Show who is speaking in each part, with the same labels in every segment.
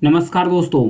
Speaker 1: नमस्कार दोस्तों।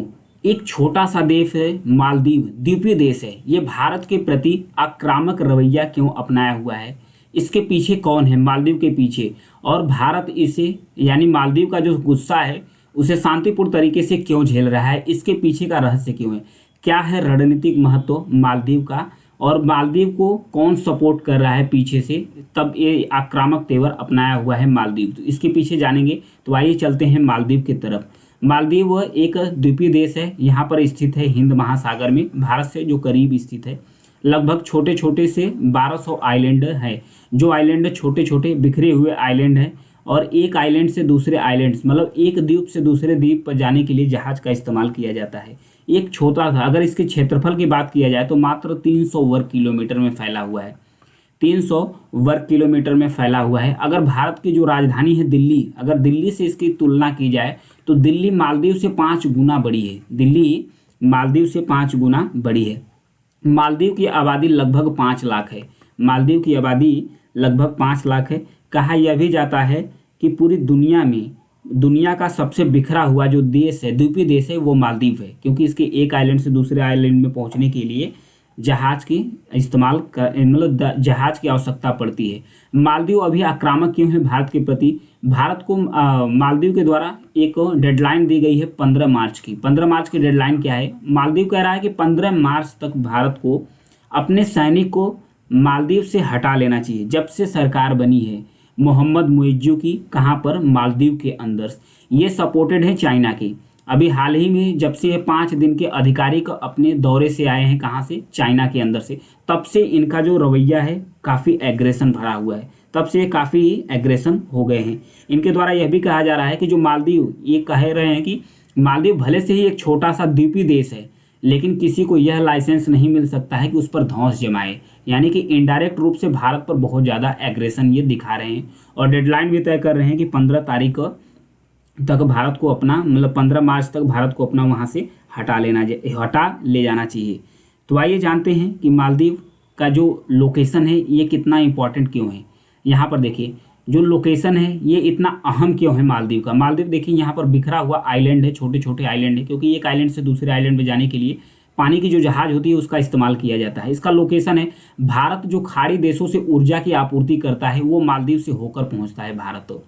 Speaker 1: एक छोटा सा देश है मालदीव, द्वीपीय देश है। ये भारत के प्रति आक्रामक रवैया क्यों अपनाया हुआ है? इसके पीछे कौन है मालदीव के पीछे? और भारत इसे यानी मालदीव का जो गुस्सा है उसे शांतिपूर्ण तरीके से क्यों झेल रहा है? इसके पीछे का रहस्य क्यों है? क्या है रणनीतिक महत्व मालदीव का? और मालदीव को कौन सपोर्ट कर रहा है पीछे से, तब ये आक्रामक तेवर अपनाया हुआ है मालदीव? तो इसके पीछे जानेंगे। तो आइए चलते हैं मालदीव की तरफ। मालदीव एक द्वीपीय देश है। यहाँ पर स्थित है हिंद महासागर में, भारत से जो करीब स्थित है। लगभग छोटे छोटे से 1200 आइलैंड है। जो आइलैंड छोटे छोटे बिखरे हुए आइलैंड हैं। और एक आइलैंड से दूसरे आइलैंड्स मतलब एक द्वीप से दूसरे द्वीप पर जाने के लिए जहाज का इस्तेमाल किया जाता है। एक छोटा सा, अगर इसके क्षेत्रफल की बात किया जाए तो मात्र 300 वर्ग किलोमीटर में फैला हुआ है। 300 वर्ग किलोमीटर में फैला हुआ है। अगर भारत की जो राजधानी है दिल्ली, अगर दिल्ली से इसकी तुलना की जाए तो दिल्ली मालदीव से 5 गुना बड़ी है। दिल्ली मालदीव से 5 गुना बड़ी है। मालदीव की आबादी लगभग 5 लाख है। मालदीव की आबादी लगभग 5 लाख है। कहा यह भी जाता है कि पूरी दुनिया में दुनिया का सबसे बिखरा हुआ जो देश है, द्वीपीय देश है, वो मालदीव है। क्योंकि इसके एक आइलैंड से दूसरे आइलैंड में पहुंचने के लिए जहाज की इस्तेमाल कर मतलब जहाज की आवश्यकता पड़ती है। मालदीव अभी आक्रामक क्यों है भारत के प्रति? भारत को मालदीव के द्वारा एक डेडलाइन दी गई है 15 मार्च की। 15 मार्च की डेडलाइन क्या है? मालदीव कह रहा है कि 15 मार्च तक भारत को अपने सैनिक को मालदीव से हटा लेना चाहिए। जब से सरकार बनी है मोहम्मद मुइज्जू की, कहाँ पर? मालदीव के अंदर। ये सपोर्टेड है चाइना की। अभी हाल ही में जब से ये 5 दिन के आधिकारिक अपने दौरे से आए हैं, कहाँ से? चाइना के अंदर से। तब से इनका जो रवैया है काफ़ी एग्रेशन भरा हुआ है। तब से ये काफ़ी एग्रेशन हो गए हैं। इनके द्वारा यह भी कहा जा रहा है कि जो मालदीव, ये कह रहे हैं कि मालदीव भले से ही एक छोटा सा द्वीपीय देश है, लेकिन किसी को यह लाइसेंस नहीं मिल सकता है कि उस पर धौंस जमाए। यानी कि इनडायरेक्ट रूप से भारत पर बहुत ज़्यादा एग्रेशन ये दिखा रहे हैं। और डेडलाइन भी तय कर रहे हैं कि 15 तारीख तक भारत को अपना मतलब 15 मार्च तक भारत को अपना वहाँ से हटा ले जाना चाहिए। तो आइए जानते हैं कि मालदीव का जो लोकेशन है ये कितना इम्पोर्टेंट क्यों है। यहाँ पर देखिए जो लोकेशन है ये इतना अहम क्यों है मालदीव का। मालदीव देखिए यहाँ पर बिखरा हुआ आइलैंड है, छोटे छोटे आइलैंड है। क्योंकि एक आइलैंड से दूसरे आइलैंड में जाने के लिए पानी की जो जहाज होती है उसका इस्तेमाल किया जाता है। इसका लोकेशन है, भारत जो खाड़ी देशों से ऊर्जा की आपूर्ति करता है वो मालदीव से होकर पहुँचता है। भारत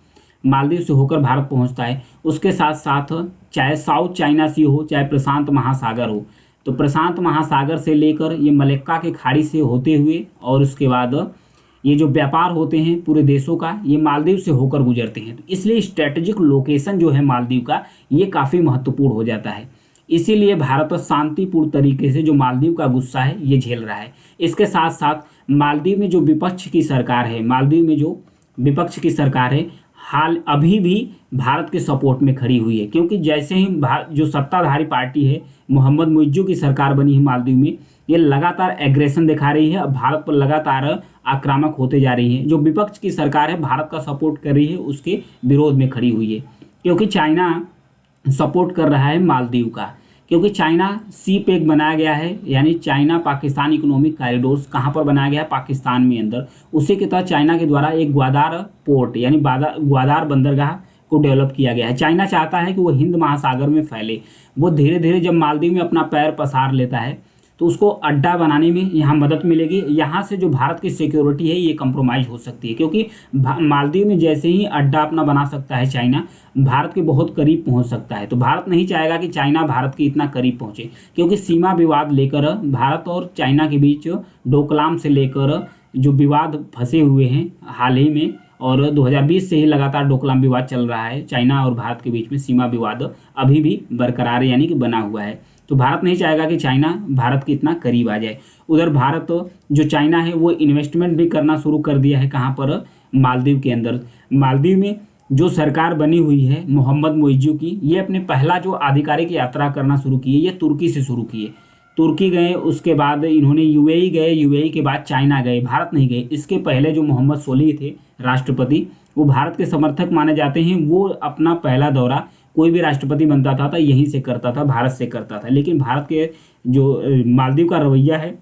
Speaker 1: मालदीव से होकर भारत पहुंचता है। उसके साथ साथ चाहे साउथ चाइना सी हो, चाहे प्रशांत महासागर हो, तो प्रशांत महासागर से लेकर ये मलक्का के खाड़ी से होते हुए और उसके बाद ये जो व्यापार होते हैं पूरे देशों का, ये मालदीव से होकर गुजरते हैं। तो इसलिए स्ट्रेटेजिक लोकेशन जो है मालदीव का ये काफ़ी महत्वपूर्ण हो जाता है। इसीलिए भारत शांतिपूर्ण तरीके से जो मालदीव का गुस्सा है ये झेल रहा है। इसके साथ साथ मालदीव में जो विपक्ष की सरकार है, मालदीव में जो विपक्ष की सरकार है हाल अभी भी भारत के सपोर्ट में खड़ी हुई है। क्योंकि जैसे ही जो सत्ताधारी पार्टी है मोहम्मद मुइज्जू की सरकार बनी है मालदीव में, ये लगातार एग्रेशन दिखा रही है, भारत पर लगातार आक्रामक होते जा रही है। जो विपक्ष की सरकार है भारत का सपोर्ट कर रही है, उसके विरोध में खड़ी हुई है। क्योंकि चाइना सपोर्ट कर रहा है मालदीव का। क्योंकि चाइना सी पैक बनाया गया है, यानी चाइना पाकिस्तान इकोनॉमिक कॉरिडोर्स कहाँ पर बनाया गया है? पाकिस्तान में अंदर। उसी के तहत चाइना के द्वारा एक ग्वादार पोर्ट यानी ग्वादार बंदरगाह को डेवलप किया गया है। चाइना चाहता है कि वो हिंद महासागर में फैले। वो धीरे धीरे जब मालदीव में अपना पैर पसार लेता है तो उसको अड्डा बनाने में यहाँ मदद मिलेगी। यहाँ से जो भारत की सिक्योरिटी है ये कंप्रोमाइज़ हो सकती है। क्योंकि मालदीव में जैसे ही अड्डा अपना बना सकता है चाइना, भारत के बहुत करीब पहुँच सकता है। तो भारत नहीं चाहेगा कि चाइना भारत के इतना करीब पहुँचे। क्योंकि सीमा विवाद लेकर भारत और चाइना के बीच डोकलाम से लेकर जो विवाद फंसे हुए हैं हाल ही में, और 2020 से ही लगातार डोकलाम विवाद चल रहा है। चाइना और भारत के बीच में सीमा विवाद अभी भी बरकरार है, यानी कि बना हुआ है। तो भारत नहीं चाहेगा कि चाइना भारत के इतना करीब आ जाए। उधर भारत जो चाइना है वो इन्वेस्टमेंट भी करना शुरू कर दिया है। कहाँ पर? मालदीव के अंदर। मालदीव में जो सरकार बनी हुई है मोहम्मद मुइज्जू की, ये अपने पहला जो आधिकारिक यात्रा करना शुरू की है ये तुर्की से शुरू की है। तुर्की गए, उसके बाद इन्होंने यूएई गए, यूएई के बाद चाइना गए, भारत नहीं गए। इसके पहले जो मोहम्मद सोलिह थे राष्ट्रपति, वो भारत के समर्थक माने जाते हैं। वो अपना पहला दौरा कोई भी राष्ट्रपति बनता था यहीं से करता था, भारत से करता था। लेकिन भारत के जो मालदीव का रवैया है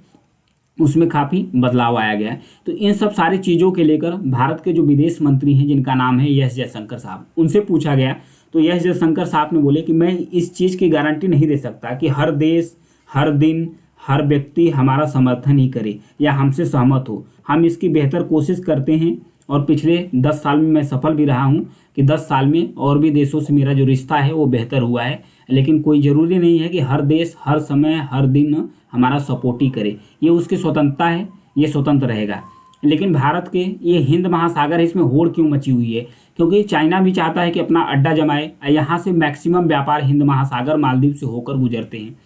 Speaker 1: उसमें काफ़ी बदलाव आया गया है। तो इन सब सारी चीज़ों के लेकर भारत के जो विदेश मंत्री हैं जिनका नाम है एस जयशंकर साहब, उनसे पूछा गया तो एस जयशंकर साहब ने बोले कि मैं इस चीज़ की गारंटी नहीं दे सकता कि हर देश, हर दिन, हर व्यक्ति हमारा समर्थन ही करे या हमसे सहमत हो। हम इसकी बेहतर कोशिश करते हैं और पिछले 10 साल में मैं सफल भी रहा हूँ कि 10 साल में और भी देशों से मेरा जो रिश्ता है वो बेहतर हुआ है। लेकिन कोई ज़रूरी नहीं है कि हर देश, हर समय, हर दिन हमारा सपोर्ट ही करे। ये उसकी स्वतंत्रता है, ये स्वतंत्र रहेगा। लेकिन भारत के ये हिंद महासागर है, इसमें होड़ क्यों मची हुई है? क्योंकि चाइना भी चाहता है कि अपना अड्डा जमाए। यहाँ से मैक्सिमम व्यापार हिंद महासागर मालदीव से होकर गुजरते हैं।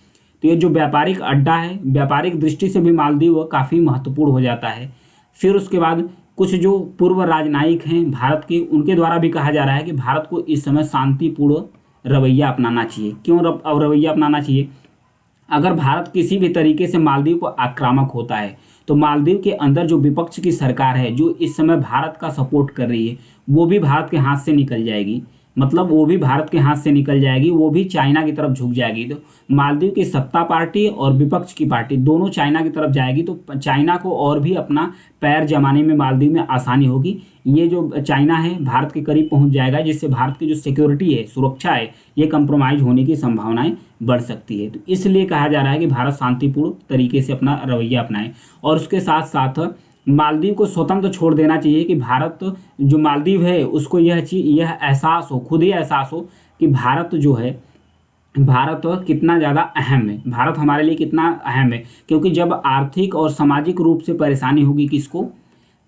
Speaker 1: तो ये जो व्यापारिक अड्डा है, व्यापारिक दृष्टि से भी मालदीव काफ़ी महत्वपूर्ण हो जाता है। फिर उसके बाद कुछ जो पूर्व राजनयिक हैं भारत के, उनके द्वारा भी कहा जा रहा है कि भारत को इस समय शांतिपूर्ण रवैया अपनाना चाहिए। क्यों रवैया अपनाना चाहिए? अगर भारत किसी भी तरीके से मालदीव को आक्रामक होता है तो मालदीव के अंदर जो विपक्ष की सरकार है, जो इस समय भारत का सपोर्ट कर रही है, वो भी भारत के हाथ से निकल जाएगी। मतलब वो भी भारत के हाथ से निकल जाएगी, वो भी चाइना की तरफ झुक जाएगी। तो मालदीव की सत्ता पार्टी और विपक्ष की पार्टी दोनों चाइना की तरफ जाएगी, तो चाइना को और भी अपना पैर जमाने में मालदीव में आसानी होगी। ये जो चाइना है भारत के करीब पहुंच जाएगा, जिससे भारत की जो सिक्योरिटी है, सुरक्षा है, ये कंप्रोमाइज होने की संभावनाएं बढ़ सकती है। तो इसलिए कहा जा रहा है कि भारत शांतिपूर्ण तरीके से अपना रवैया अपनाए और उसके साथ साथ मालदीव को स्वतंत्र छोड़ देना चाहिए कि भारत जो मालदीव है उसको यह एहसास हो, खुद ही एहसास हो कि भारत जो है, भारत कितना ज़्यादा अहम है, भारत हमारे लिए कितना अहम है। क्योंकि जब आर्थिक और सामाजिक रूप से परेशानी होगी किसको,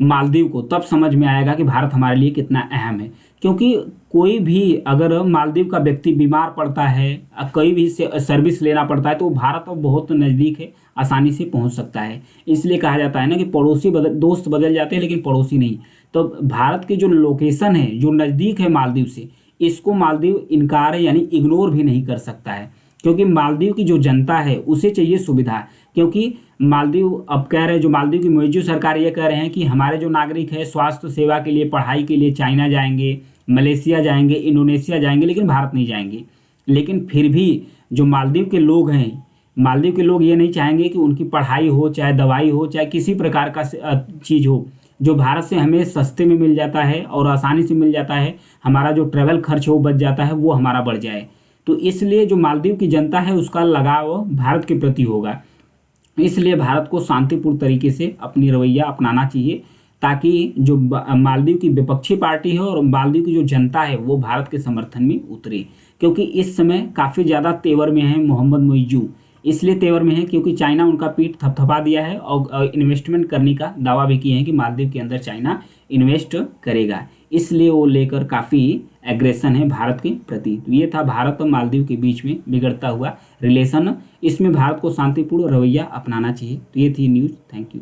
Speaker 1: मालदीव को, तब समझ में आएगा कि भारत हमारे लिए कितना अहम है। क्योंकि कोई भी अगर मालदीव का व्यक्ति बीमार पड़ता है, कोई भी सर्विस लेना पड़ता है, तो भारत अब बहुत नज़दीक है, आसानी से पहुंच सकता है। इसलिए कहा जाता है ना कि दोस्त बदल जाते हैं लेकिन पड़ोसी नहीं। तो भारत की जो लोकेशन है, जो नज़दीक है मालदीव से, इसको मालदीव इनकार यानी इग्नोर भी नहीं कर सकता है। क्योंकि मालदीव की जो जनता है उसे चाहिए सुविधा। क्योंकि मालदीव अब कह रहे हैं, जो मालदीव की मौजूदा सरकार ये कह रहे हैं कि हमारे जो नागरिक है स्वास्थ्य सेवा के लिए, पढ़ाई के लिए चाइना जाएंगे, मलेशिया जाएंगे, इंडोनेशिया जाएंगे, लेकिन भारत नहीं जाएंगे। लेकिन फिर भी जो मालदीव के लोग हैं, मालदीव के लोग ये नहीं चाहेंगे कि उनकी पढ़ाई हो, चाहे दवाई हो, चाहे किसी प्रकार का चीज़ हो, जो भारत से हमें सस्ते में मिल जाता है और आसानी से मिल जाता है, हमारा जो ट्रैवल खर्च हो बच जाता है, वो हमारा बढ़ जाए। तो इसलिए जो मालदीव की जनता है उसका लगाव भारत के प्रति होगा। इसलिए भारत को शांतिपूर्ण तरीके से अपनी रवैया अपनाना चाहिए, ताकि जो मालदीव की विपक्षी पार्टी है और मालदीव की जो जनता है वो भारत के समर्थन में उतरे। क्योंकि इस समय काफ़ी ज़्यादा तेवर में है मोहम्मद मुइज़्ज़ू। इसलिए तेवर में है क्योंकि चाइना उनका पीठ थपथपा दिया है और इन्वेस्टमेंट करने का दावा भी किए हैं कि मालदीव के अंदर चाइना इन्वेस्ट करेगा। इसलिए वो लेकर काफ़ी एग्रेशन है भारत के प्रति। तो ये था भारत और मालदीव के बीच में बिगड़ता हुआ रिलेशन। इसमें भारत को शांतिपूर्ण रवैया अपनाना चाहिए। तो ये थी न्यूज़। Thank you.